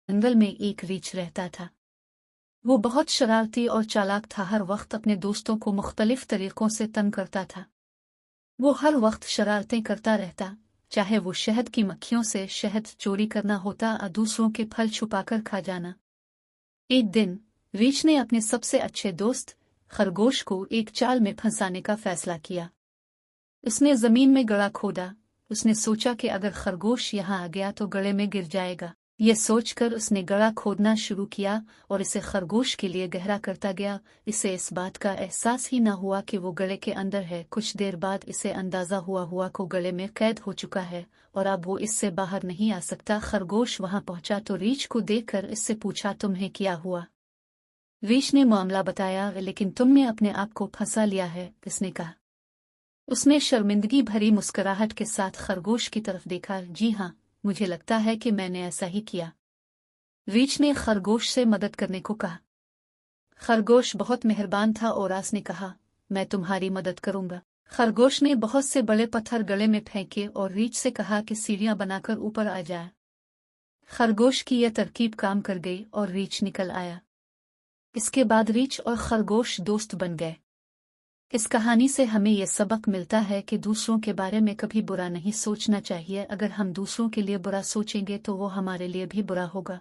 जंगल में एक रीछ रहता था। वो बहुत शरारती और चालाक था, हर वक्त अपने दोस्तों को मुख्तलिफ तरीकों से तंग करता था। वो हर वक्त शरारतें करता रहता, चाहे वो शहद की मक्खियों से शहद चोरी करना होता या दूसरों के फल छुपाकर खा जाना। एक दिन रीछ ने अपने सबसे अच्छे दोस्त खरगोश को एक चाल में फंसाने का फैसला किया। उसने जमीन में गड़ा खोदा। उसने सोचा कि अगर खरगोश यहाँ आ गया तो गड़े में गिर जाएगा। ये सोचकर उसने गड़ा खोदना शुरू किया और इसे खरगोश के लिए गहरा करता गया। इसे इस बात का एहसास ही न हुआ कि वो गले के अंदर है। कुछ देर बाद इसे अंदाजा हुआ को गले में कैद हो चुका है और अब वो इससे बाहर नहीं आ सकता। खरगोश वहां पहुंचा तो रीछ को देखकर इससे पूछा, तुम्हें क्या हुआ? रीछ ने मामला बताया, लेकिन तुमने अपने आप को फंसा लिया है, किसने कहा। उसने शर्मिंदगी भरी मुस्कुराहट के साथ खरगोश की तरफ देखा। जी हाँ, मुझे लगता है कि मैंने ऐसा ही किया। रीछ ने खरगोश से मदद करने को कहा। खरगोश बहुत मेहरबान था और ने कहा, मैं तुम्हारी मदद करूंगा। खरगोश ने बहुत से बड़े पत्थर गले में फेंके और रीछ से कहा कि सीढ़ियां बनाकर ऊपर आ जाए। खरगोश की यह तरकीब काम कर गई और रीछ निकल आया। इसके बाद रीछ और खरगोश दोस्त बन गए। इस कहानी से हमें यह सबक मिलता है कि दूसरों के बारे में कभी बुरा नहीं सोचना चाहिए। अगर हम दूसरों के लिए बुरा सोचेंगे तो वो हमारे लिए भी बुरा होगा।